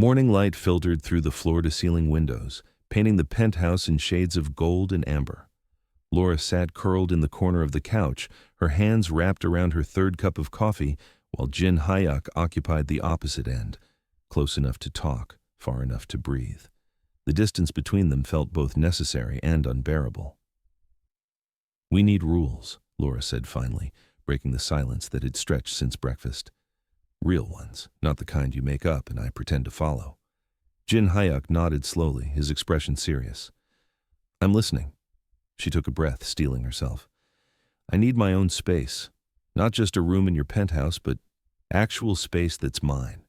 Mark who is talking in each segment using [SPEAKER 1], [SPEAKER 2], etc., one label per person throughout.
[SPEAKER 1] Morning light filtered through the floor-to-ceiling windows, painting the penthouse in shades of gold and amber. Laura sat curled in the corner of the couch, her hands wrapped around her third cup of coffee, while Jin Hyuk occupied the opposite end, close enough to talk, far enough to breathe. The distance between them felt both necessary and unbearable. "We need rules," Laura said finally, breaking the silence that had stretched since breakfast. "Real ones, not the kind you make up and I pretend to follow." Jin Hyuk nodded slowly, his expression serious. "I'm listening." She took a breath, steeling herself. "I need my own space. Not just a room in your penthouse, but actual space that's mine.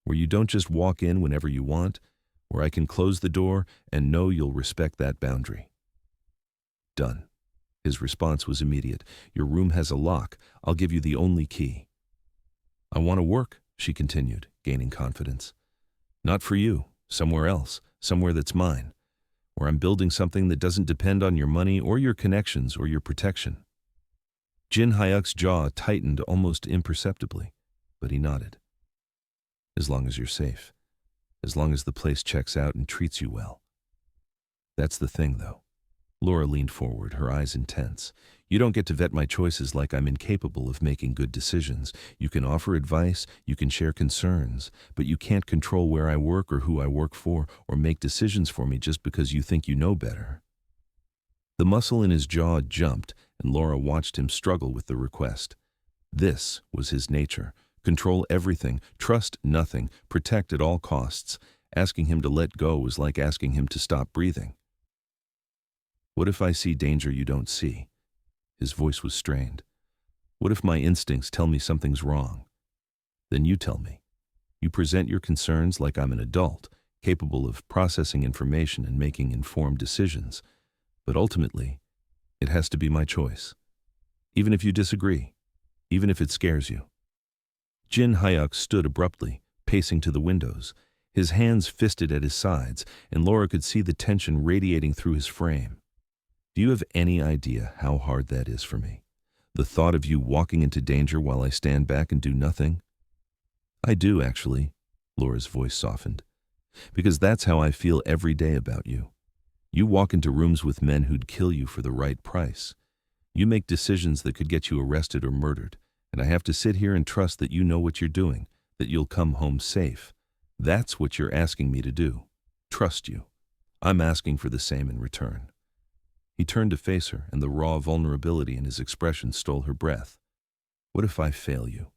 [SPEAKER 1] Where you don't just walk in whenever you want, where I can close the door and know you'll respect that boundary." "Done." His response was immediate. "Your room has a lock. I'll give you the only key." "I want to work," she continued, gaining confidence. "Not for you. Somewhere else. Somewhere that's mine. Where I'm building something that doesn't depend on your money or your connections or your protection." Jin Hyuk's jaw tightened almost imperceptibly, but he nodded. "As long as you're safe. As long as the place checks out and treats you well." "That's the thing, though." Laura leaned forward, her eyes intense. "You don't get to vet my choices like I'm incapable of making good decisions. You can offer advice, you can share concerns, but you can't control where I work or who I work for or make decisions for me just because you think you know better." The muscle in his jaw jumped, and Laura watched him struggle with the request. This was his nature. Control everything, trust nothing, protect at all costs. Asking him to let go was like asking him to stop breathing. "What if I see danger you don't see?" His voice was strained. "What if my instincts tell me something's wrong? Then you tell me. You present your concerns like I'm an adult, capable of processing information and making informed decisions. But ultimately, it has to be my choice. Even if you disagree, even if it scares you." Jin Hyuk stood abruptly, pacing to the windows, his hands fisted at his sides, and Laura could see the tension radiating through his frame. "Do you have any idea how hard that is for me? The thought of you walking into danger while I stand back and do nothing?" "I do, actually," Laura's voice softened. "Because that's how I feel every day about you. You walk into rooms with men who'd kill you for the right price. You make decisions that could get you arrested or murdered, and I have to sit here and trust that you know what you're doing, that you'll come home safe. That's what you're asking me to do. Trust you. I'm asking for the same in return." He turned to face her, and the raw vulnerability in his expression stole her breath. "What if I fail you?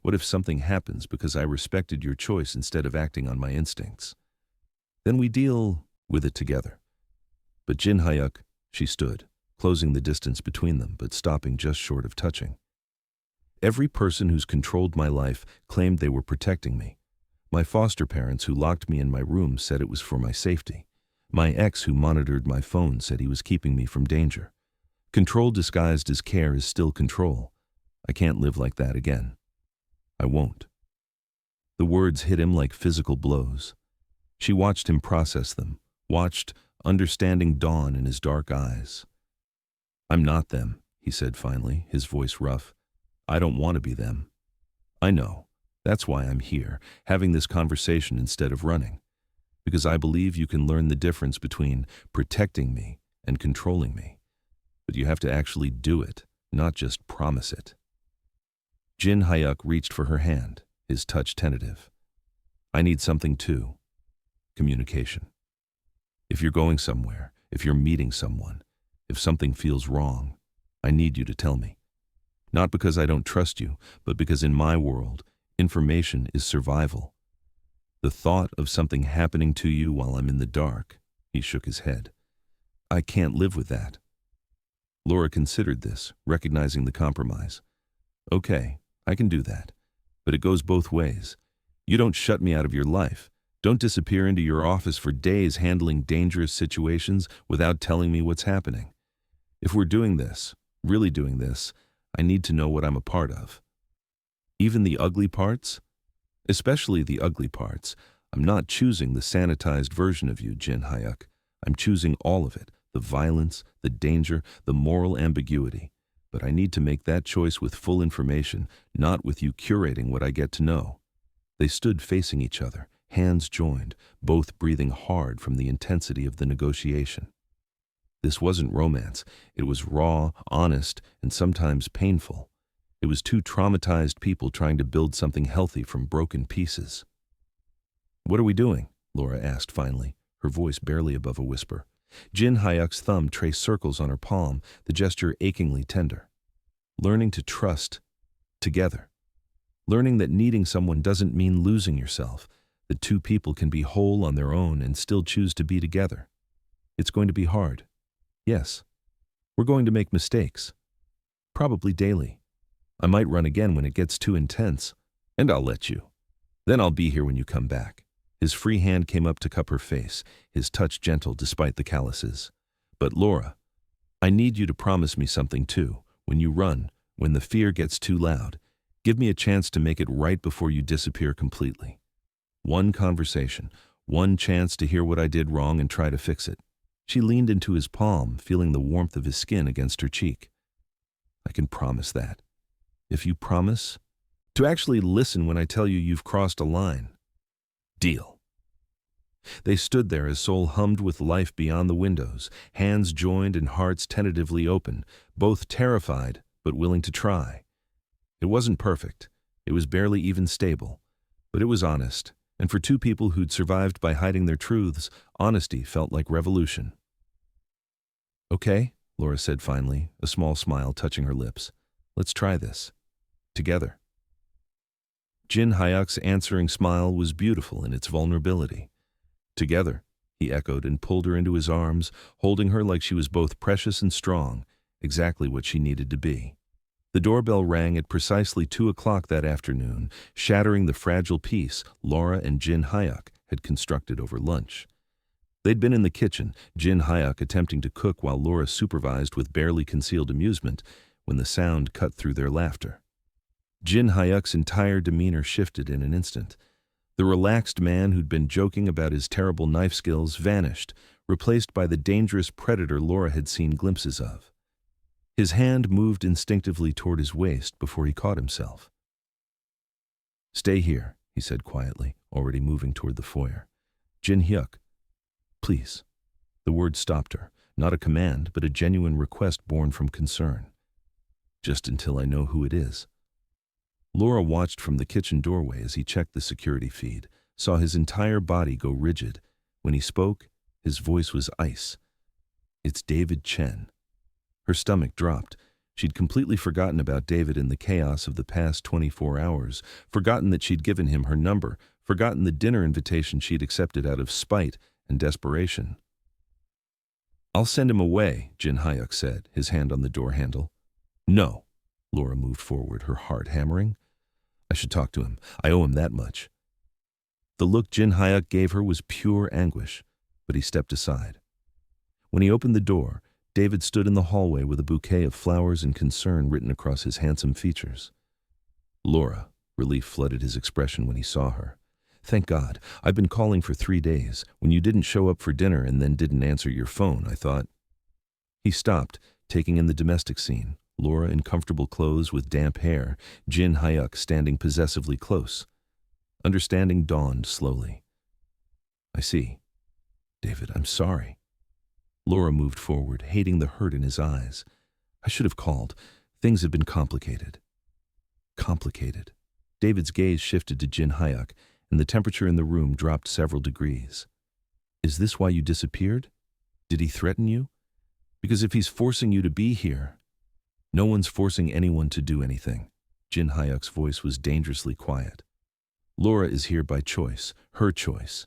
[SPEAKER 1] What if something happens because I respected your choice instead of acting on my instincts? Then we deal with it together." But Jin Hyuk, she stood, closing the distance between them, but stopping just short of touching. "Every person who's controlled my life claimed they were protecting me. My foster parents who locked me in my room said it was for my safety. My ex who monitored my phone said he was keeping me from danger. Control disguised as care is still control. I can't live like that again. I won't." The words hit him like physical blows. She watched him process them, watched understanding dawn in his dark eyes. "I'm not them," he said finally, his voice rough. "I don't want to be them. I know. That's why I'm here, having this conversation instead of running. Because I believe you can learn the difference between protecting me and controlling me. But you have to actually do it, not just promise it." Jin Hyuk reached for her hand, his touch tentative. "I need something too. Communication. If you're going somewhere, if you're meeting someone, if something feels wrong, I need you to tell me. Not because I don't trust you, but because in my world, information is survival. The thought of something happening to you while I'm in the dark," he shook his head. "I can't live with that." Laura considered this, recognizing the compromise. "Okay, I can do that. But it goes both ways. You don't shut me out of your life. Don't disappear into your office for days handling dangerous situations without telling me what's happening. If we're doing this, really doing this, I need to know what I'm a part of. Even the ugly parts? Especially the ugly parts. I'm not choosing the sanitized version of you, Jin Hyuk. I'm choosing all of it, the violence, the danger, the moral ambiguity. But I need to make that choice with full information, not with you curating what I get to know." They stood facing each other, hands joined, both breathing hard from the intensity of the negotiation. This wasn't romance. It was raw, honest, and sometimes painful. It was two traumatized people trying to build something healthy from broken pieces. "What are we doing?" Laura asked finally, her voice barely above a whisper. Jin Hyuk's thumb traced circles on her palm, the gesture achingly tender. "Learning to trust together. Learning that needing someone doesn't mean losing yourself, that two people can be whole on their own and still choose to be together. It's going to be hard. Yes. We're going to make mistakes. Probably daily. I might run again when it gets too intense, and I'll let you. Then I'll be here when you come back." His free hand came up to cup her face, his touch gentle despite the calluses. "But Laura, I need you to promise me something too. When you run, when the fear gets too loud, give me a chance to make it right before you disappear completely. One conversation, one chance to hear what I did wrong and try to fix it." She leaned into his palm, feeling the warmth of his skin against her cheek. "I can promise that. If you promise to actually listen when I tell you you've crossed a line. Deal." They stood there as Seoul hummed with life beyond the windows, hands joined and hearts tentatively open, both terrified but willing to try. It wasn't perfect. It was barely even stable. But it was honest, and for two people who'd survived by hiding their truths, honesty felt like revolution. "Okay," Laura said finally, a small smile touching her lips. "Let's try this. Together." Jin Hyuk's answering smile was beautiful in its vulnerability. "Together," he echoed and pulled her into his arms, holding her like she was both precious and strong, exactly what she needed to be. The doorbell rang at precisely 2 o'clock that afternoon, shattering the fragile peace Laura and Jin Hyuk had constructed over lunch. They'd been in the kitchen, Jin Hyuk attempting to cook while Laura supervised with barely concealed amusement, when the sound cut through their laughter. Jin Hyuk's entire demeanor shifted in an instant. The relaxed man who'd been joking about his terrible knife skills vanished, replaced by the dangerous predator Laura had seen glimpses of. His hand moved instinctively toward his waist before he caught himself. "Stay here," he said quietly, already moving toward the foyer. "Jin Hyuk, please." The word stopped her, not a command, but a genuine request born from concern. "Just until I know who it is." Laura watched from the kitchen doorway as he checked the security feed, saw his entire body go rigid. When he spoke, his voice was ice. "It's David Chen." Her stomach dropped. She'd completely forgotten about David in the chaos of the past 24 hours, forgotten that she'd given him her number, forgotten the dinner invitation she'd accepted out of spite and desperation. "I'll send him away," Jin Hyuk said, his hand on the door handle. "No." Laura moved forward, her heart hammering. "I should talk to him. I owe him that much." The look Jin Hyuk gave her was pure anguish, but he stepped aside. When he opened the door, David stood in the hallway with a bouquet of flowers and concern written across his handsome features. "Laura," relief flooded his expression when he saw her. "Thank God. I've been calling for 3 days. When you didn't show up for dinner and then didn't answer your phone, I thought—" He stopped, taking in the domestic scene. Laura in comfortable clothes with damp hair, Jin Hyuk standing possessively close. Understanding dawned slowly. "I see. David, I'm sorry." Laura moved forward, hating the hurt in his eyes. "I should have called. Things had been complicated." Complicated. David's gaze shifted to Jin Hyuk, and the temperature in the room dropped several degrees. "Is this why you disappeared? Did he threaten you? Because if he's forcing you to be here—" "No one's forcing anyone to do anything." Jin Hyuk's voice was dangerously quiet. "Laura is here by choice, her choice."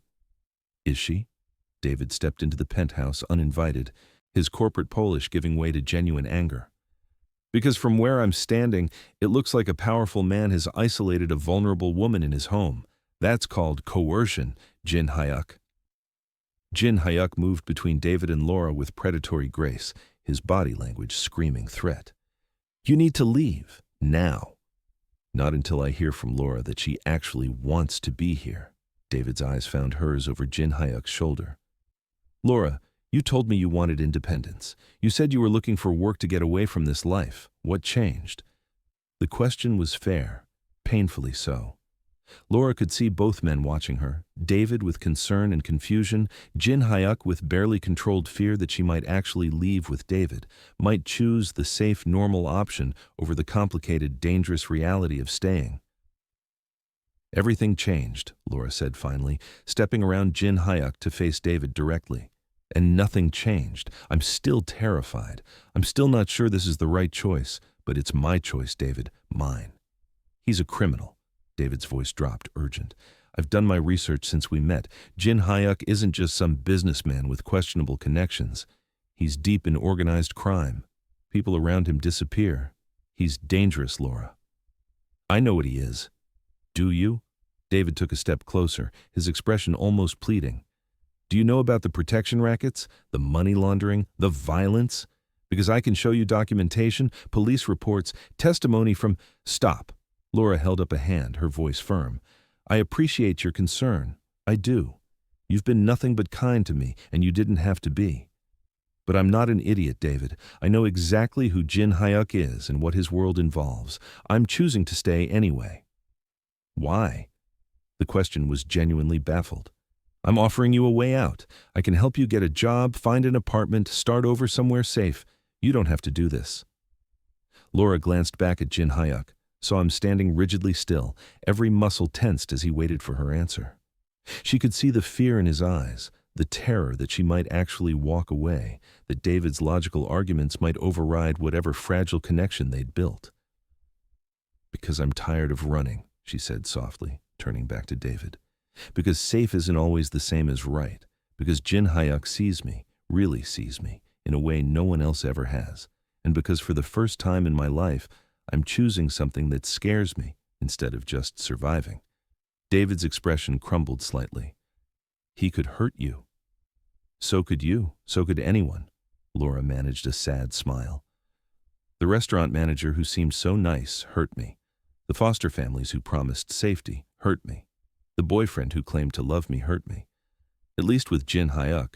[SPEAKER 1] "Is she?" David stepped into the penthouse uninvited, his corporate Polish giving way to genuine anger. "Because from where I'm standing, it looks like a powerful man has isolated a vulnerable woman in his home. That's called coercion, Jin Hyuk." Jin Hyuk moved between David and Laura with predatory grace, his body language screaming threat. "You need to leave, now." "Not until I hear from Laura that she actually wants to be here." David's eyes found hers over Jin Hyuk's shoulder. "Laura, you told me you wanted independence. You said you were looking for work to get away from this life. What changed?" The question was fair, painfully so. Laura could see both men watching her, David with concern and confusion, Jin Hyuk with barely controlled fear that she might actually leave with David, might choose the safe, normal option over the complicated, dangerous reality of staying. Everything changed, Laura said finally, stepping around Jin Hyuk to face David directly. And nothing changed. I'm still terrified. I'm still not sure this is the right choice, but it's my choice, David, mine. He's a criminal. David's voice dropped, urgent. I've done my research since we met. Jin Hyuk isn't just some businessman with questionable connections. He's deep in organized crime. People around him disappear. He's dangerous, Laura. I know what he is. Do you? David took a step closer, his expression almost pleading. Do you know about the protection rackets, the money laundering, the violence? Because I can show you documentation, police reports, testimony from— Stop. Laura held up a hand, her voice firm. I appreciate your concern. I do. You've been nothing but kind to me, and you didn't have to be. But I'm not an idiot, David. I know exactly who Jin Hyuk is and what his world involves. I'm choosing to stay anyway. Why? The question was genuinely baffled. I'm offering you a way out. I can help you get a job, find an apartment, start over somewhere safe. You don't have to do this. Laura glanced back at Jin Hyuk, saw him standing rigidly still, every muscle tensed as he waited for her answer. She could see the fear in his eyes, the terror that she might actually walk away, that David's logical arguments might override whatever fragile connection they'd built. Because I'm tired of running, she said softly, turning back to David. Because safe isn't always the same as right. Because Jin Hyuk sees me, really sees me, in a way no one else ever has. And because for the first time in my life, I'm choosing something that scares me instead of just surviving. David's expression crumbled slightly. He could hurt you. So could you. So could anyone. Laura managed a sad smile. The restaurant manager who seemed so nice hurt me. The foster families who promised safety hurt me. The boyfriend who claimed to love me hurt me. At least with Jin Hyuk,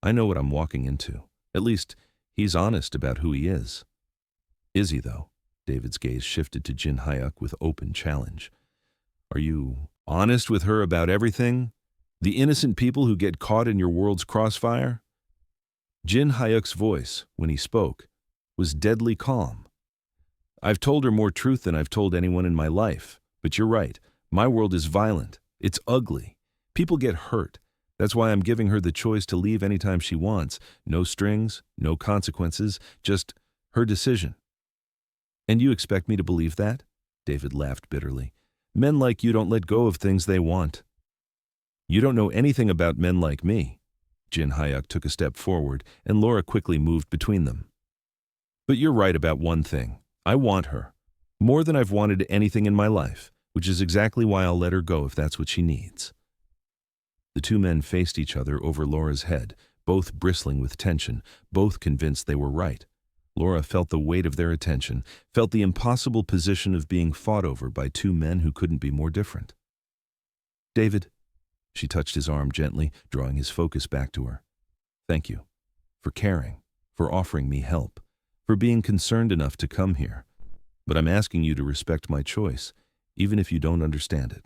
[SPEAKER 1] I know what I'm walking into. At least he's honest about who he is. Is he, though? David's gaze shifted to Jin Hyuk with open challenge. Are you honest with her about everything? The innocent people who get caught in your world's crossfire? Jin Hyuk's voice, when he spoke, was deadly calm. I've told her more truth than I've told anyone in my life. But you're right. My world is violent. It's ugly. People get hurt. That's why I'm giving her the choice to leave anytime she wants. No strings, no consequences, just her decision. And you expect me to believe that? David laughed bitterly. Men like you don't let go of things they want. You don't know anything about men like me. Jin Hyuk took a step forward, and Laura quickly moved between them. But you're right about one thing. I want her. More than I've wanted anything in my life, which is exactly why I'll let her go if that's what she needs. The two men faced each other over Laura's head, both bristling with tension, both convinced they were right. Laura felt the weight of their attention, felt the impossible position of being fought over by two men who couldn't be more different. David, she touched his arm gently, drawing his focus back to her. Thank you. For caring, for offering me help, for being concerned enough to come here. But I'm asking you to respect my choice, even if you don't understand it.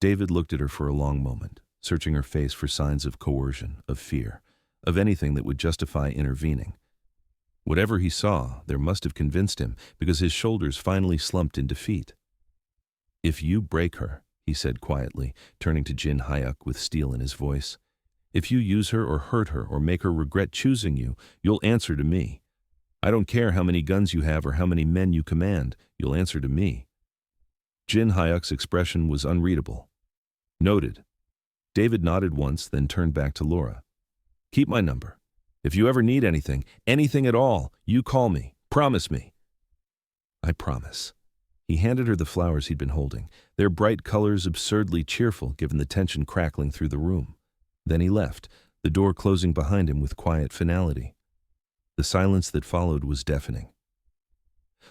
[SPEAKER 1] David looked at her for a long moment, searching her face for signs of coercion, of fear, of anything that would justify intervening. Whatever he saw, there must have convinced him, because his shoulders finally slumped in defeat. If you break her, he said quietly, turning to Jin Hyuk with steel in his voice, if you use her or hurt her or make her regret choosing you, you'll answer to me. I don't care how many guns you have or how many men you command, you'll answer to me. Jin Hyuk's expression was unreadable. Noted. David nodded once, then turned back to Laura. Keep my number. If you ever need anything, anything at all, you call me. Promise me. I promise. He handed her the flowers he'd been holding, their bright colors absurdly cheerful given the tension crackling through the room. Then he left, the door closing behind him with quiet finality. The silence that followed was deafening.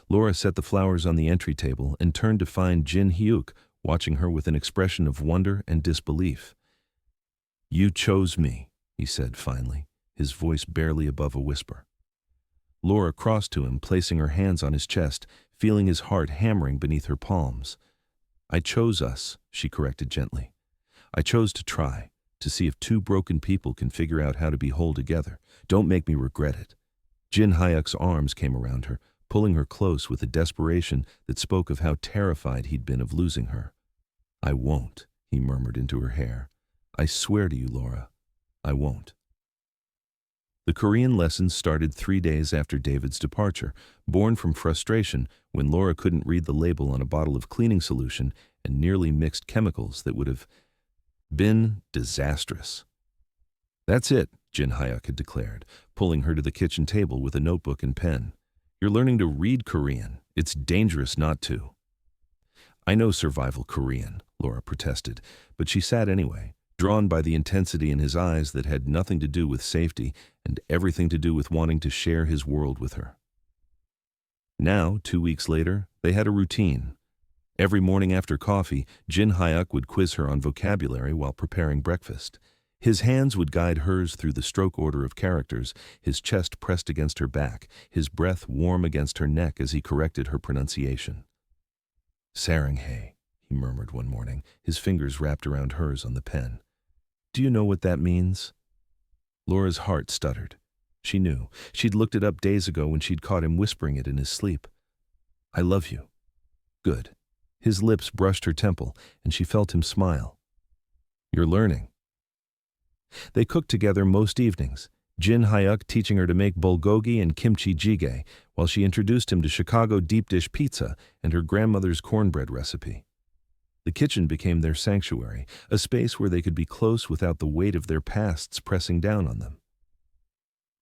[SPEAKER 1] Laura set the flowers on the entry table and turned to find Jin Hyuk watching her with an expression of wonder and disbelief. You chose me, he said finally, his voice barely above a whisper. Laura crossed to him, placing her hands on his chest, feeling his heart hammering beneath her palms. I chose us, she corrected gently. I chose to try, to see if two broken people can figure out how to be whole together. Don't make me regret it. Jin Hyuk's arms came around her, pulling her close with a desperation that spoke of how terrified he'd been of losing her. I won't, he murmured into her hair. I swear to you, Laura, I won't. The Korean lessons started 3 days after David's departure, born from frustration when Laura couldn't read the label on a bottle of cleaning solution and nearly mixed chemicals that would have been disastrous. That's it, Jin Hyuk had declared, pulling her to the kitchen table with a notebook and pen. You're learning to read Korean. It's dangerous not to. I know survival Korean, Laura protested, but she sat anyway, drawn by the intensity in his eyes that had nothing to do with safety and everything to do with wanting to share his world with her. Now, 2 weeks later, they had a routine. Every morning after coffee, Jin Hyuk would quiz her on vocabulary while preparing breakfast. His hands would guide hers through the stroke order of characters, his chest pressed against her back, his breath warm against her neck as he corrected her pronunciation. Saranghae, he murmured one morning, his fingers wrapped around hers on the pen. Do you know what that means? Laura's heart stuttered. She knew. She'd looked it up days ago when she'd caught him whispering it in his sleep. I love you. Good. His lips brushed her temple, and she felt him smile. You're learning. They cooked together most evenings, Jin Hyuk teaching her to make bulgogi and kimchi jjigae, while she introduced him to Chicago deep dish pizza and her grandmother's cornbread recipe. The kitchen became their sanctuary, a space where they could be close without the weight of their pasts pressing down on them.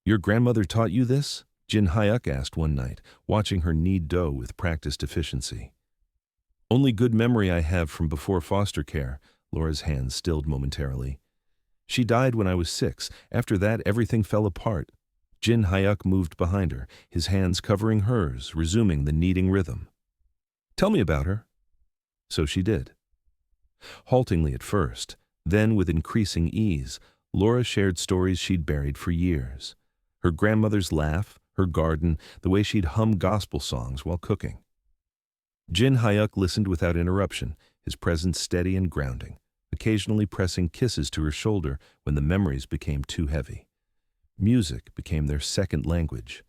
[SPEAKER 1] Your grandmother taught you this? Jin Hyuk asked one night, watching her knead dough with practiced efficiency. Only good memory I have from before foster care, Laura's hands stilled momentarily. She died when I was 6. After that, everything fell apart. Jin Hyuk moved behind her, his hands covering hers, resuming the kneading rhythm. Tell me about her. So she did. Haltingly at first, then with increasing ease, Laura shared stories she'd buried for years. Her grandmother's laugh, her garden, the way she'd hum gospel songs while cooking. Jin Hyuk listened without interruption, his presence steady and grounding, occasionally pressing kisses to her shoulder when the memories became too heavy. Music became their second language.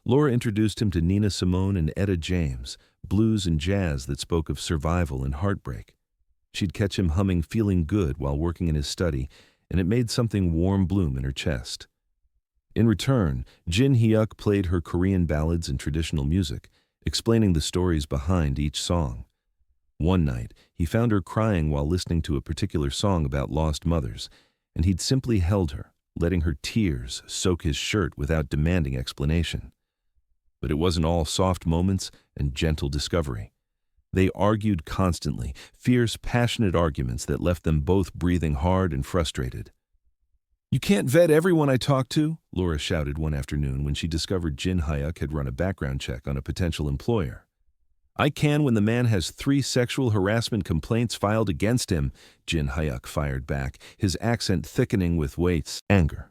[SPEAKER 1] Laura introduced him to Nina Simone and Etta James, blues and jazz that spoke of survival and heartbreak. She'd catch him humming Feeling Good while working in his study, and it made something warm bloom in her chest. In return, Jin Hyuk played her Korean ballads and traditional music, explaining the stories behind each song. One night, he found her crying while listening to a particular song about lost mothers, and he'd simply held her, letting her tears soak his shirt without demanding explanation. But it wasn't all soft moments and gentle discovery. They argued constantly, fierce, passionate arguments that left them both breathing hard and frustrated. You can't vet everyone I talk to, Laura shouted one afternoon when she discovered Jin Hyuk had run a background check on a potential employer. I can when the man has 3 sexual harassment complaints filed against him, Jin Hyuk fired back, his accent thickening with anger.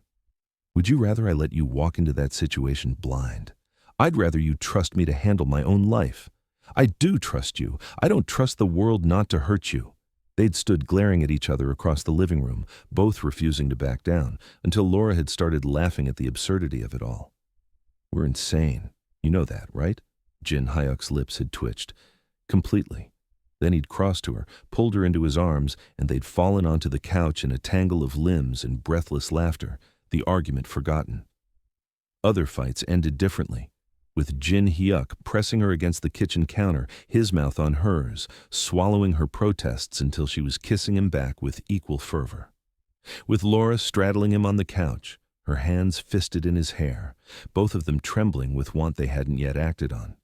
[SPEAKER 1] Would you rather I let you walk into that situation blind? I'd rather you trust me to handle my own life. I do trust you. I don't trust the world not to hurt you. They'd stood glaring at each other across the living room, both refusing to back down, until Laura had started laughing at the absurdity of it all. We're insane. You know that, right? Jin Hyuk's lips had twitched. Completely. Then he'd crossed to her, pulled her into his arms, and they'd fallen onto the couch in a tangle of limbs and breathless laughter, the argument forgotten. Other fights ended differently, with Jin Hyuk pressing her against the kitchen counter, his mouth on hers, swallowing her protests until she was kissing him back with equal fervor. With Laura straddling him on the couch, her hands fisted in his hair, both of them trembling with want they hadn't yet acted on.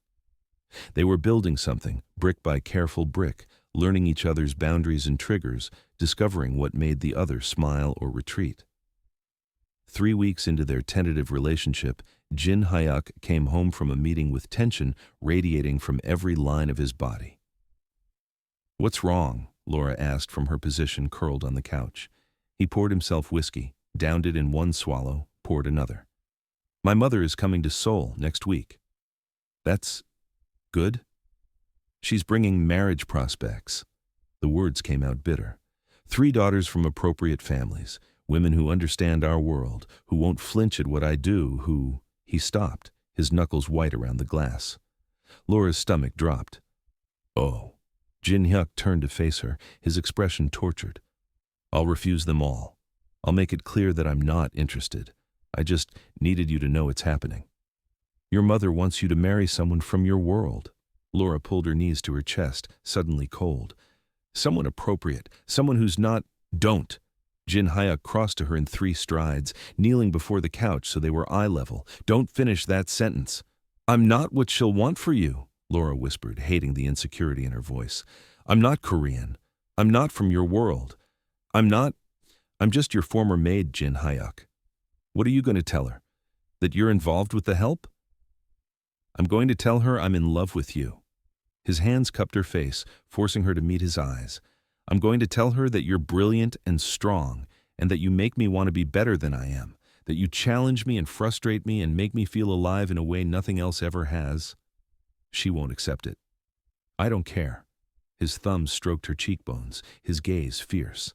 [SPEAKER 1] They were building something, brick by careful brick, learning each other's boundaries and triggers, discovering what made the other smile or retreat. 3 weeks into their tentative relationship, Jin Hyuk came home from a meeting with tension radiating from every line of his body. What's wrong? Laura asked from her position curled on the couch. He poured himself whiskey, downed it in one swallow, poured another. My mother is coming to Seoul next week. That's good? She's bringing marriage prospects. The words came out bitter. 3 daughters from appropriate families, women who understand our world, who won't flinch at what I do, who... He stopped, his knuckles white around the glass. Laura's stomach dropped. Oh. Jin Hyuk turned to face her, his expression tortured. I'll refuse them all. I'll make it clear that I'm not interested. I just needed you to know it's happening. Your mother wants you to marry someone from your world. Laura pulled her knees to her chest, suddenly cold. Someone appropriate, someone who's not... Don't. Jin Hyuk crossed to her in 3 strides, kneeling before the couch so they were eye level. Don't finish that sentence. I'm not what she'll want for you, Laura whispered, hating the insecurity in her voice. I'm not Korean. I'm not from your world. I'm just your former maid, Jin Hyuk. What are you going to tell her? That you're involved with the help? I'm going to tell her I'm in love with you. His hands cupped her face, forcing her to meet his eyes. I'm going to tell her that you're brilliant and strong, and that you make me want to be better than I am, that you challenge me and frustrate me and make me feel alive in a way nothing else ever has. She won't accept it. I don't care. His thumbs stroked her cheekbones, his gaze fierce.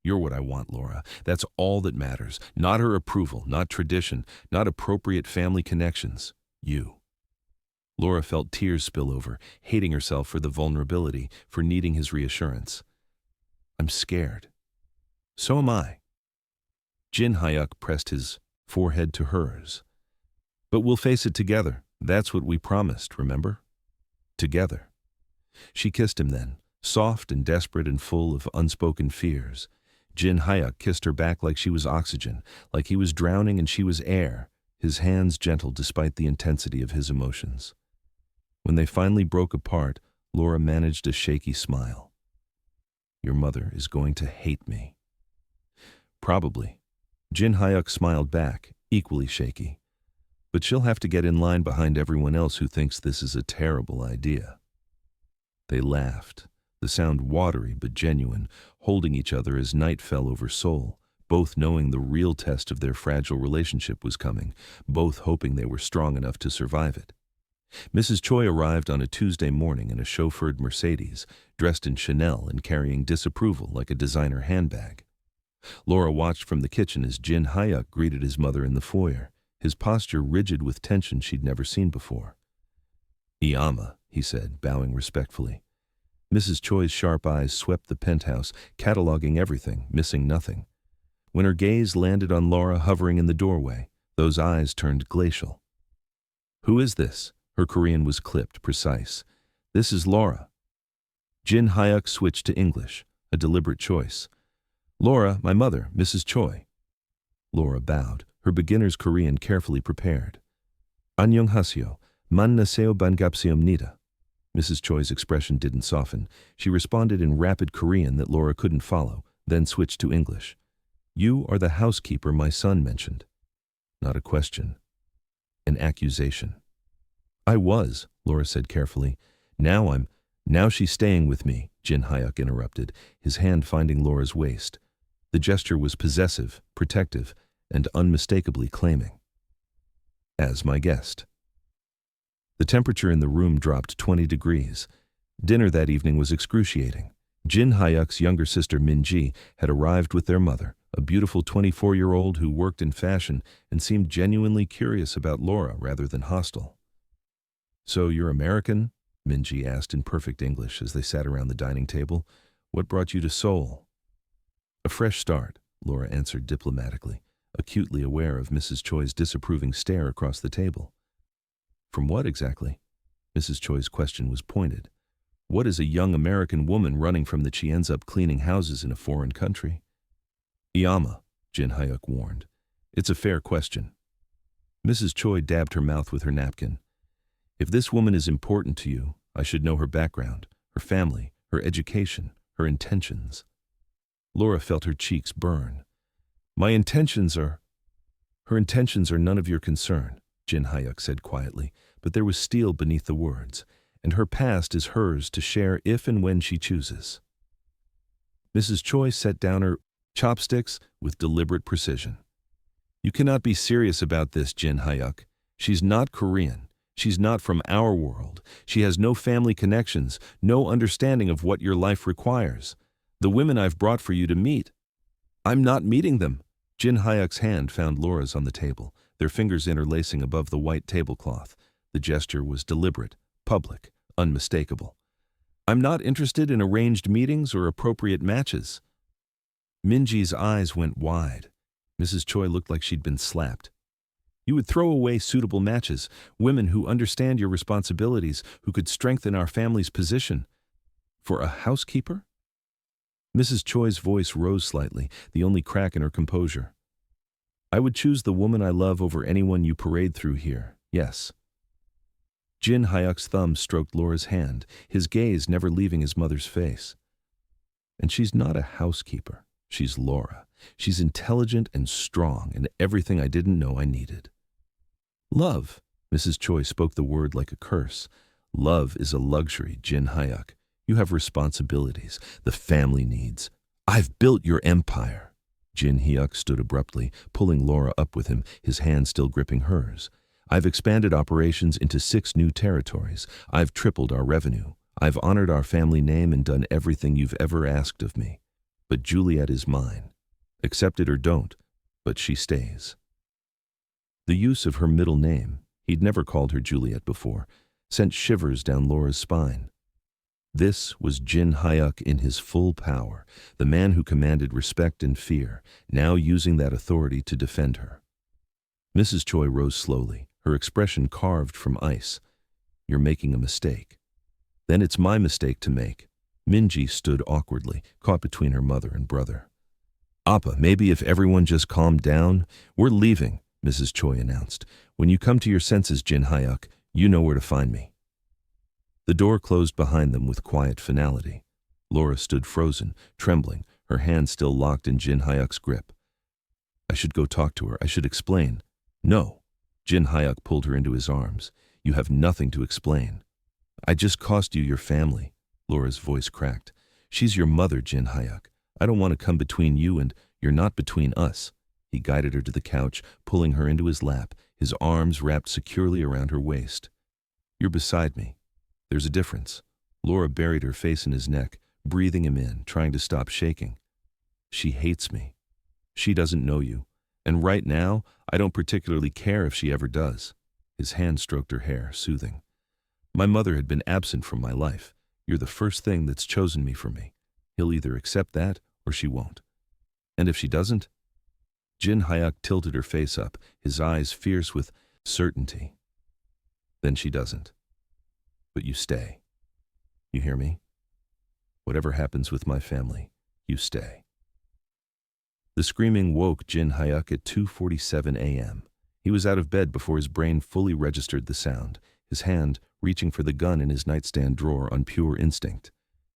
[SPEAKER 1] You're what I want, Laura. That's all that matters. Not her approval, not tradition, not appropriate family connections. You. Laura felt tears spill over, hating herself for the vulnerability, for needing his reassurance. I'm scared. So am I. Jin Hyuk pressed his forehead to hers. But we'll face it together. That's what we promised, remember? Together. She kissed him then, soft and desperate and full of unspoken fears. Jin Hyuk kissed her back like she was oxygen, like he was drowning and she was air, his hands gentle despite the intensity of his emotions. When they finally broke apart, Laura managed a shaky smile. Your mother is going to hate me. Probably. Jin Hyuk smiled back, equally shaky. But she'll have to get in line behind everyone else who thinks this is a terrible idea. They laughed, the sound watery but genuine, holding each other as night fell over Seoul, both knowing the real test of their fragile relationship was coming, both hoping they were strong enough to survive it. Mrs. Choi arrived on a Tuesday morning in a chauffeured Mercedes, dressed in Chanel and carrying disapproval like a designer handbag. Laura watched from the kitchen as Jin Hyuk greeted his mother in the foyer, his posture rigid with tension she'd never seen before. Iyama, he said, bowing respectfully. Mrs. Choi's sharp eyes swept the penthouse, cataloging everything, missing nothing. When her gaze landed on Laura hovering in the doorway, those eyes turned glacial. Who is this? Her Korean was clipped, precise. This is Laura. Jin Hyuk switched to English, a deliberate choice. Laura, my mother, Mrs. Choi. Laura bowed, her beginner's Korean carefully prepared. Annyeonghaseyo, 만나세요 반갑습니다. Mrs. Choi's expression didn't soften. She responded in rapid Korean that Laura couldn't follow, then switched to English. You are the housekeeper my son mentioned. Not a question. An accusation. I was, Laura said carefully. Now she's staying with me, Jin Hyuk interrupted, his hand finding Laura's waist. The gesture was possessive, protective, and unmistakably claiming. As my guest. The temperature in the room dropped 20 degrees. Dinner that evening was excruciating. Jin Hyuk's younger sister Minji had arrived with their mother, a beautiful 24-year-old who worked in fashion and seemed genuinely curious about Laura rather than hostile. So you're American? Minji asked in perfect English as they sat around the dining table. What brought you to Seoul? A fresh start, Laura answered diplomatically, acutely aware of Mrs. Choi's disapproving stare across the table. From what exactly? Mrs. Choi's question was pointed. What is a young American woman running from that she ends up cleaning houses in a foreign country? Iyama, Jin Hyuk warned. It's a fair question. Mrs. Choi dabbed her mouth with her napkin. If this woman is important to you, I should know her background, her family, her education, her intentions. Laura felt her cheeks burn. Her intentions are none of your concern, Jin Hyuk said quietly, but there was steel beneath the words, and her past is hers to share if and when she chooses. Mrs. Choi set down her chopsticks with deliberate precision. You cannot be serious about this, Jin Hyuk. She's not Korean. She's not from our world. She has no family connections, no understanding of what your life requires. The women I've brought for you to meet, I'm not meeting them." Jin Hyuk's hand found Laura's on the table, their fingers interlacing above the white tablecloth. The gesture was deliberate, public, unmistakable. "I'm not interested in arranged meetings or appropriate matches." Minji's eyes went wide. Mrs. Choi looked like she'd been slapped. "You would throw away suitable matches, women who understand your responsibilities, who could strengthen our family's position, for a housekeeper?" Mrs. Choi's voice rose slightly, the only crack in her composure. "I would choose the woman I love over anyone you parade through here, yes." Jin Hyuk's thumb stroked Laura's hand, his gaze never leaving his mother's face. "And she's not a housekeeper. She's Laura. She's intelligent and strong and everything I didn't know I needed." "Love," Mrs. Choi spoke the word like a curse. "Love is a luxury, Jin Hyuk. You have responsibilities, the family needs. I've built your empire." Jin Hyuk stood abruptly, pulling Laura up with him, his hand still gripping hers. "I've expanded operations into 6 new territories. I've tripled our revenue. I've honored our family name and done everything you've ever asked of me. But Juliet is mine. Accept it or don't, but she stays." The use of her middle name, he'd never called her Juliet before, sent shivers down Laura's spine. This was Jin Hyuk in his full power, the man who commanded respect and fear, now using that authority to defend her. Mrs. Choi rose slowly, her expression carved from ice. "You're making a mistake." "Then it's my mistake to make." Minji stood awkwardly, caught between her mother and brother. "Appa, maybe if everyone just calmed down." "We're leaving," Mrs. Choi announced. "When you come to your senses, Jin Hyuk, you know where to find me." The door closed behind them with quiet finality. Laura stood frozen, trembling, her hand still locked in Jin Hyuk's grip. "I should go talk to her. I should explain." "No." Jin Hyuk pulled her into his arms. "You have nothing to explain. I just cost you your family." Laura's voice cracked. "She's your mother, Jin Hyuk. I don't want to come between you and you're not between us." He guided her to the couch, pulling her into his lap, his arms wrapped securely around her waist. "You're beside me. There's a difference." Laura buried her face in his neck, breathing him in, trying to stop shaking. "She hates me. She doesn't know you. And right now, I don't particularly care if she ever does." His hand stroked her hair, soothing. "My mother had been absent from my life. You're the first thing that's chosen me for me. He'll either accept that or she won't. And if she doesn't?" Jin Hyuk tilted her face up, his eyes fierce with certainty. "Then she doesn't. But you stay. You hear me? Whatever happens with my family, you stay." The screaming woke Jin Hyuk at 2:47 a.m. He was out of bed before his brain fully registered the sound, his hand reaching for the gun in his nightstand drawer on pure instinct.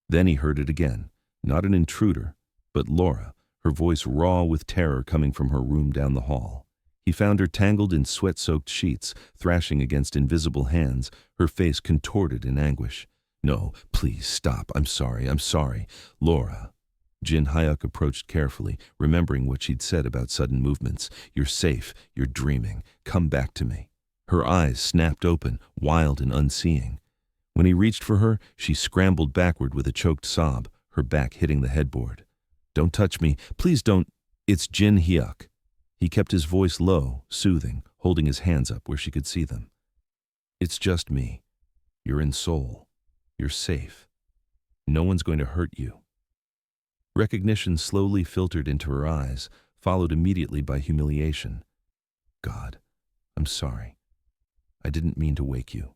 [SPEAKER 1] Then he heard it again, not an intruder, but Laura, her voice raw with terror coming from her room down the hall. He found her tangled in sweat-soaked sheets, thrashing against invisible hands, her face contorted in anguish. "No, please, stop. I'm sorry. Laura." Jin Hyuk approached carefully, remembering what she'd said about sudden movements. "You're safe. You're dreaming. Come back to me." Her eyes snapped open, wild and unseeing. When he reached for her, she scrambled backward with a choked sob, her back hitting the headboard. "Don't touch me. Please don't." "It's Jin Hyuk." He kept his voice low, soothing, holding his hands up where she could see them. "It's just me. You're in Seoul. You're safe. No one's going to hurt you." Recognition slowly filtered into her eyes, followed immediately by humiliation. "God, I'm sorry. I didn't mean to wake you."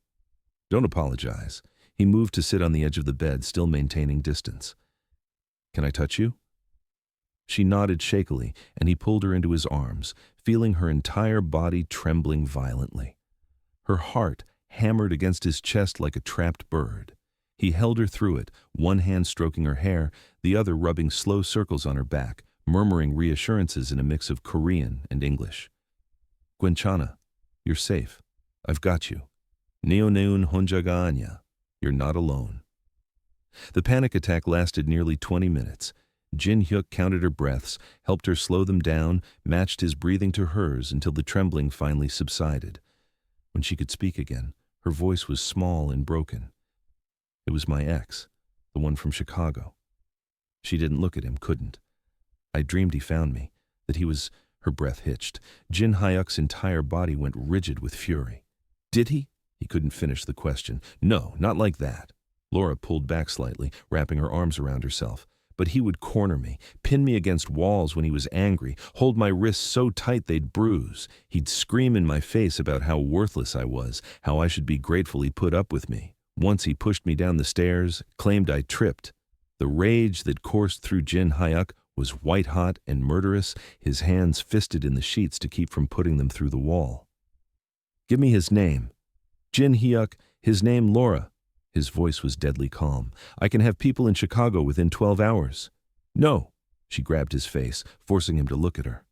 [SPEAKER 1] "Don't apologize." He moved to sit on the edge of the bed, still maintaining distance. "Can I touch you?" She nodded shakily, and he pulled her into his arms, feeling her entire body trembling violently. Her heart hammered against his chest like a trapped bird. He held her through it, one hand stroking her hair, the other rubbing slow circles on her back, murmuring reassurances in a mix of Korean and English. "Gwenchana, you're safe. I've got you. Neoneun honjaga anya. You're not alone." The panic attack lasted nearly 20 minutes. Jin Hyuk counted her breaths, helped her slow them down, matched his breathing to hers until the trembling finally subsided. When she could speak again, Her voice was small and broken. It was my ex, the one from Chicago. She didn't look at him, couldn't. I dreamed he found me, that he was... Her breath hitched. Jin Hyuk's entire body went rigid with fury. Did he? He couldn't finish the question. No, not like that. Laura pulled back slightly, wrapping her arms around herself. But he would corner me, pin me against walls when he was angry, hold my wrists so tight they'd bruise. He'd scream in my face about how worthless I was, how I should be grateful he put up with me. Once he pushed me down the stairs, claimed I tripped. The rage that coursed through Jin Hyuk was white-hot and murderous, his hands fisted in the sheets to keep from putting them through the wall. Give me his name. Jin Hyuk, his name Laura. His voice was deadly calm. I can have people in Chicago within 12 hours. No. She grabbed his face, forcing him to look at her.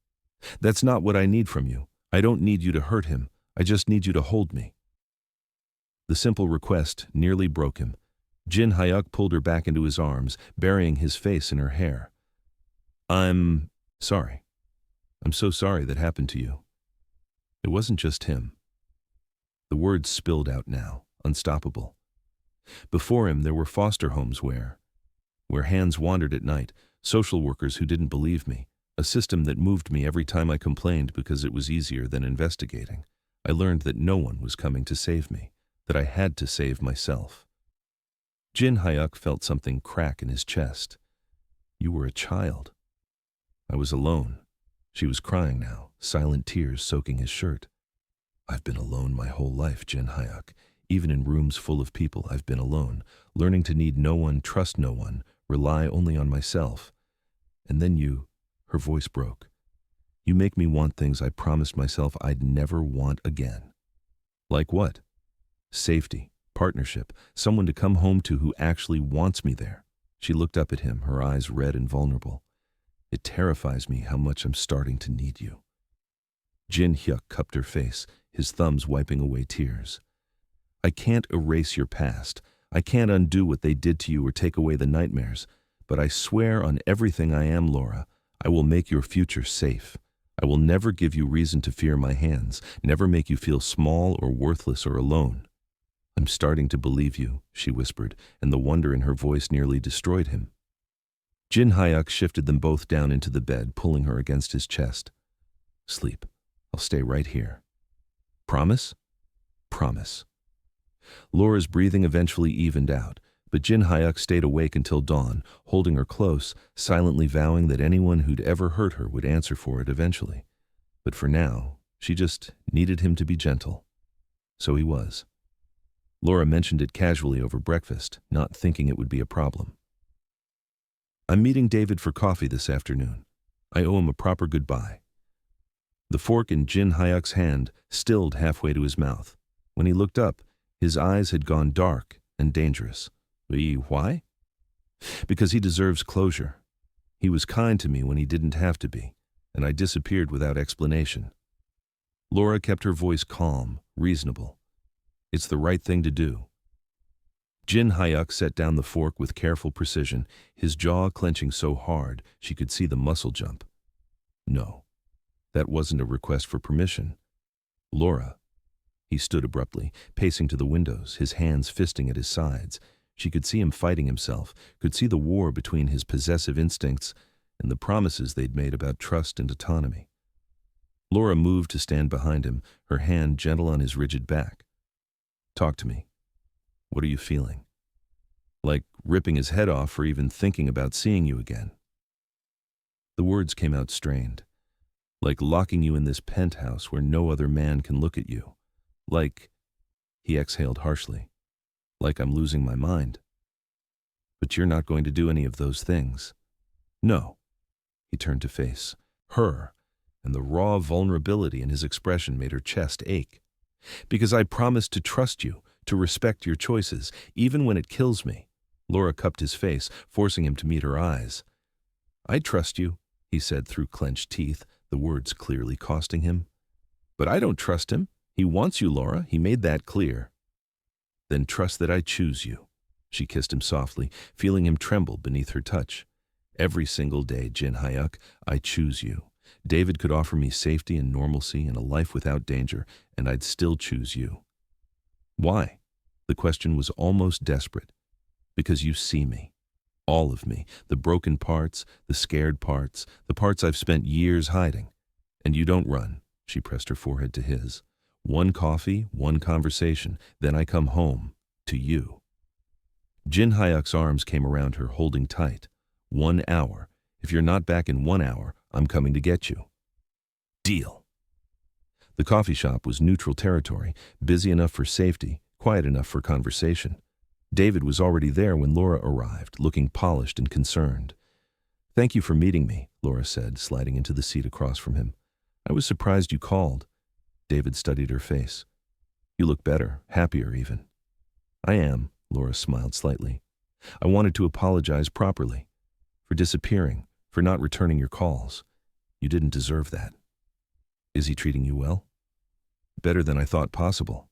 [SPEAKER 1] That's not what I need from you. I don't need you to hurt him. I just need you to hold me. The simple request nearly broke him. Jin Hyuk pulled her back into his arms, burying his face in her hair. I'm sorry. I'm so sorry that happened to you. It wasn't just him. The words spilled out now, unstoppable. Before him there were foster homes where hands wandered at night, social workers who didn't believe me, a system that moved me every time I complained because it was easier than investigating. I learned that no one was coming to save me, that I had to save myself. Jin Hyuk felt something crack in his chest. You were a child. I was alone. She was crying now, silent tears soaking his shirt. I've been alone my whole life, Jin Hyuk. Even in rooms full of people, I've been alone, learning to need no one, trust no one, rely only on myself. And then you, her voice broke. You make me want things I promised myself I'd never want again. Like what? Safety, partnership, someone to come home to who actually wants me there. She looked up at him, her eyes red and vulnerable. It terrifies me how much I'm starting to need you. Jin Hyuk cupped her face, his thumbs wiping away tears. I can't erase your past. I can't undo what they did to you or take away the nightmares. But I swear on everything I am, Laura, I will make your future safe. I will never give you reason to fear my hands, never make you feel small or worthless or alone. I'm starting to believe you, she whispered, and the wonder in her voice nearly destroyed him. Jin Hyuk shifted them both down into the bed, pulling her against his chest. Sleep. I'll stay right here. Promise? Promise. Laura's breathing eventually evened out, but Jin Hyuk stayed awake until dawn, holding her close, silently vowing that anyone who'd ever hurt her would answer for it eventually. But for now, she just needed him to be gentle. So he was. Laura mentioned it casually over breakfast, not thinking it would be a problem. I'm meeting David for coffee this afternoon. I owe him a proper goodbye. The fork in Jin Hyuk's hand stilled halfway to his mouth. When he looked up, his eyes had gone dark and dangerous. Why? Because he deserves closure. He was kind to me when he didn't have to be, and I disappeared without explanation. Laura kept her voice calm, reasonable. It's the right thing to do. Jin Hyuk set down the fork with careful precision, his jaw clenching so hard she could see the muscle jump. No, that wasn't a request for permission. Laura. He stood abruptly, pacing to the windows, his hands fisting at his sides. She could see him fighting himself, could see the war between his possessive instincts and the promises they'd made about trust and autonomy. Laura moved to stand behind him, her hand gentle on his rigid back. Talk to me. What are you feeling? Like ripping his head off for even thinking about seeing you again. The words came out strained. Like locking you in this penthouse where no other man can look at you. Like, he exhaled harshly, like I'm losing my mind. But you're not going to do any of those things. No. He turned to face her, and the raw vulnerability in his expression made her chest ache. Because I promised to trust you, to respect your choices, even when it kills me. Laura cupped his face, forcing him to meet her eyes. I trust you, he said through clenched teeth, the words clearly costing him. But I don't trust him. He wants you, Laura. He made that clear. Then trust that I choose you. She kissed him softly, feeling him tremble beneath her touch. Every single day, Jin Hyuk, I choose you. David could offer me safety and normalcy and a life without danger, and I'd still choose you. Why? The question was almost desperate. Because you see me. All of me. The broken parts, the scared parts, the parts I've spent years hiding. And you don't run. She pressed her forehead to his. One coffee, one conversation, then I come home. To you. Jin Hyuk's arms came around her, holding tight. 1 hour. If you're not back in 1 hour, I'm coming to get you. Deal. The coffee shop was neutral territory, busy enough for safety, quiet enough for conversation. David was already there when Laura arrived, looking polished and concerned. Thank you for meeting me, Laura said, sliding into the seat across from him. I was surprised you called. David studied her face. You look better, happier even. I am, Laura smiled slightly. I wanted to apologize properly. For disappearing, for not returning your calls. You didn't deserve that. Is he treating you well? Better than I thought possible.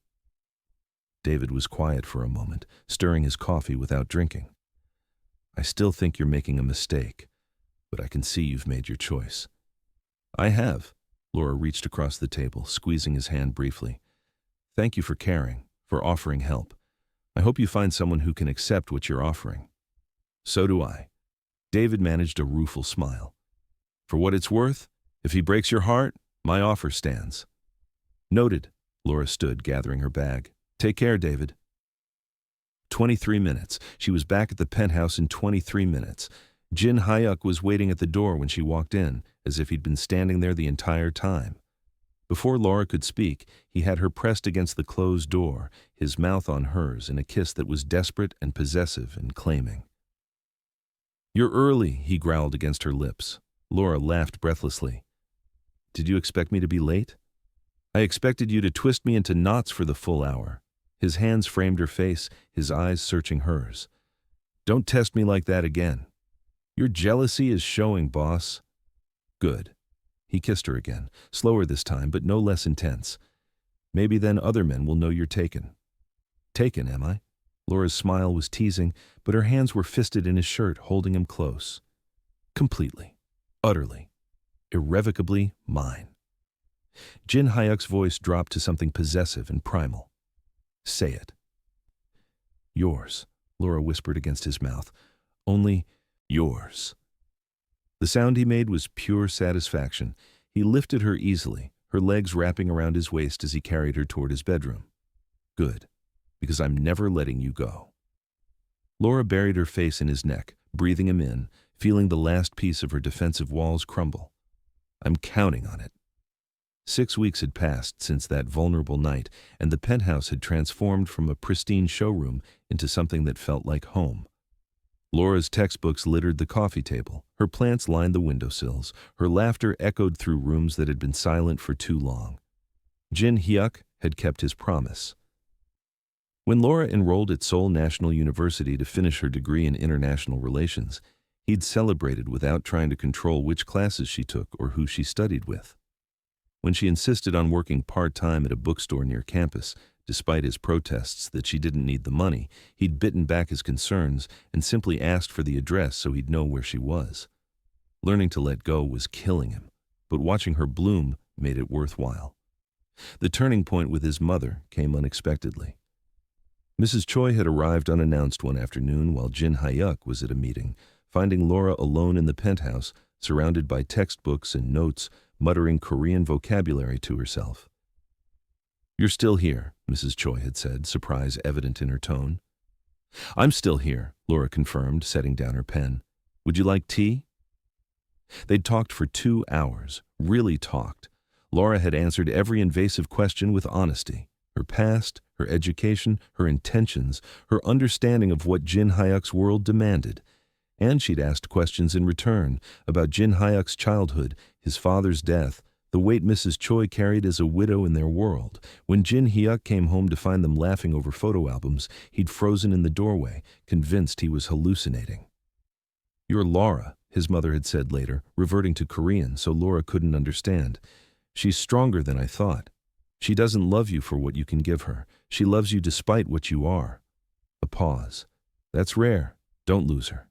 [SPEAKER 1] David was quiet for a moment, stirring his coffee without drinking. I still think you're making a mistake, but I can see you've made your choice. I have. Laura reached across the table, squeezing his hand briefly. Thank you for caring, for offering help. I hope you find someone who can accept what you're offering. So do I. David managed a rueful smile. For what it's worth, if he breaks your heart, my offer stands. Noted. Laura stood, gathering her bag. Take care, David. 23 minutes. She was back at the penthouse in 23 minutes. Jin Hyuk was waiting at the door when she walked in, as if he'd been standing there the entire time. Before Laura could speak, he had her pressed against the closed door, his mouth on hers in a kiss that was desperate and possessive and claiming. You're early, he growled against her lips. Laura laughed breathlessly. Did you expect me to be late? I expected you to twist me into knots for the full hour. His hands framed her face, his eyes searching hers. Don't test me like that again. Your jealousy is showing, boss. Good. He kissed her again, slower this time, but no less intense. Maybe then other men will know you're taken. Taken, am I? Laura's smile was teasing, but her hands were fisted in his shirt, holding him close. Completely. Utterly. Irrevocably mine. Jin Hyuk's voice dropped to something possessive and primal. Say it. Yours, Laura whispered against his mouth. Only yours. The sound he made was pure satisfaction. He lifted her easily, her legs wrapping around his waist as he carried her toward his bedroom. Good, because I'm never letting you go. Laura buried her face in his neck, breathing him in, feeling the last piece of her defensive walls crumble. I'm counting on it. 6 weeks had passed since that vulnerable night, and the penthouse had transformed from a pristine showroom into something that felt like home. Laura's textbooks littered the coffee table, her plants lined the windowsills, her laughter echoed through rooms that had been silent for too long. Jin Hyuk had kept his promise. When Laura enrolled at Seoul National University to finish her degree in international relations, he'd celebrated without trying to control which classes she took or who she studied with. When she insisted on working part-time at a bookstore near campus, despite his protests that she didn't need the money, he'd bitten back his concerns and simply asked for the address so he'd know where she was. Learning to let go was killing him, but watching her bloom made it worthwhile. The turning point with his mother came unexpectedly. Mrs. Choi had arrived unannounced one afternoon while Jin Hyuk was at a meeting, finding Laura alone in the penthouse, surrounded by textbooks and notes, muttering Korean vocabulary to herself. You're still here, Mrs. Choi had said, surprise evident in her tone. I'm still here, Laura confirmed, setting down her pen. Would you like tea? They'd talked for 2 hours, really talked. Laura had answered every invasive question with honesty. Her past, her education, her intentions, her understanding of what Jin Hyuk's world demanded. And she'd asked questions in return about Jin Hyuk's childhood, his father's death, the weight Mrs. Choi carried as a widow in their world. When Jin Hyuk came home to find them laughing over photo albums, he'd frozen in the doorway, convinced he was hallucinating. You're Laura, his mother had said later, reverting to Korean so Laura couldn't understand. She's stronger than I thought. She doesn't love you for what you can give her. She loves you despite what you are. A pause. That's rare. Don't lose her.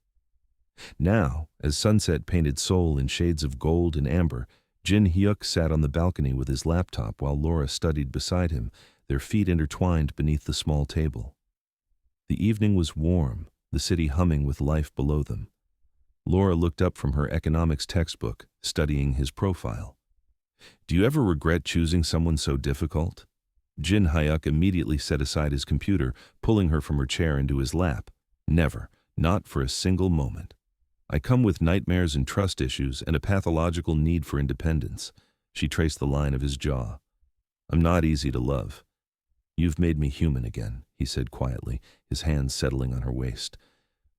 [SPEAKER 1] Now, as sunset painted Seoul in shades of gold and amber, Jin Hyuk sat on the balcony with his laptop while Laura studied beside him, their feet intertwined beneath the small table. The evening was warm, the city humming with life below them. Laura looked up from her economics textbook, studying his profile. "Do you ever regret choosing someone so difficult?" Jin Hyuk immediately set aside his computer, pulling her from her chair into his lap. "Never, not for a single moment. I come with nightmares and trust issues and a pathological need for independence." She traced the line of his jaw. "I'm not easy to love." "You've made me human again," he said quietly, his hands settling on her waist.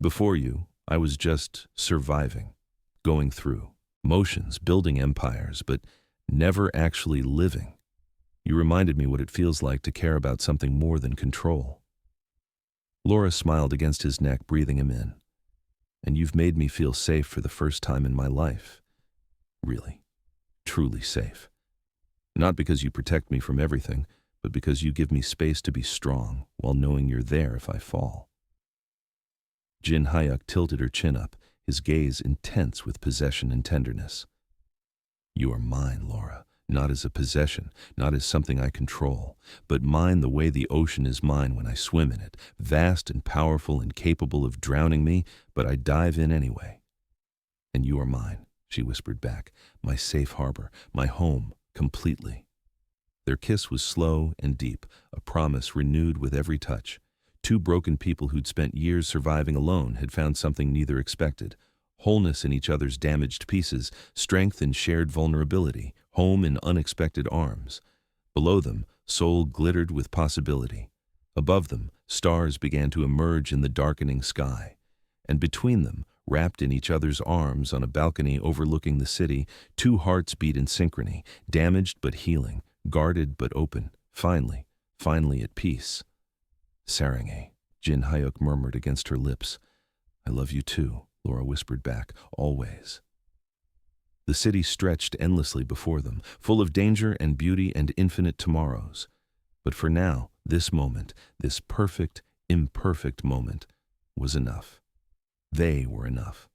[SPEAKER 1] "Before you, I was just surviving, going through motions, building empires, but never actually living. You reminded me what it feels like to care about something more than control." Laura smiled against his neck, breathing him in. "And you've made me feel safe for the first time in my life. Really, truly safe. Not because you protect me from everything, but because you give me space to be strong while knowing you're there if I fall." Jin Hyuk tilted her chin up, his gaze intense with possession and tenderness. "You are mine, Laura, not as a possession, not as something I control, but mine the way the ocean is mine when I swim in it, vast and powerful and capable of drowning me, but I dive in anyway. And you are mine," she whispered back, "my safe harbor, my home, completely." Their kiss was slow and deep, a promise renewed with every touch. Two broken people who'd spent years surviving alone had found something neither expected: wholeness in each other's damaged pieces, strength in shared vulnerability, home in unexpected arms. Below them, Seoul glittered with possibility. Above them, stars began to emerge in the darkening sky. And between them, wrapped in each other's arms on a balcony overlooking the city, two hearts beat in synchrony, damaged but healing, guarded but open, finally at peace. "Sarangi," Jin Hyuk murmured against her lips. "I love you too," Laura whispered back, "always." The city stretched endlessly before them, full of danger and beauty and infinite tomorrows. But for now, this moment, this perfect, imperfect moment, was enough. They were enough.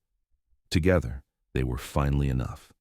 [SPEAKER 1] Together, they were finally enough.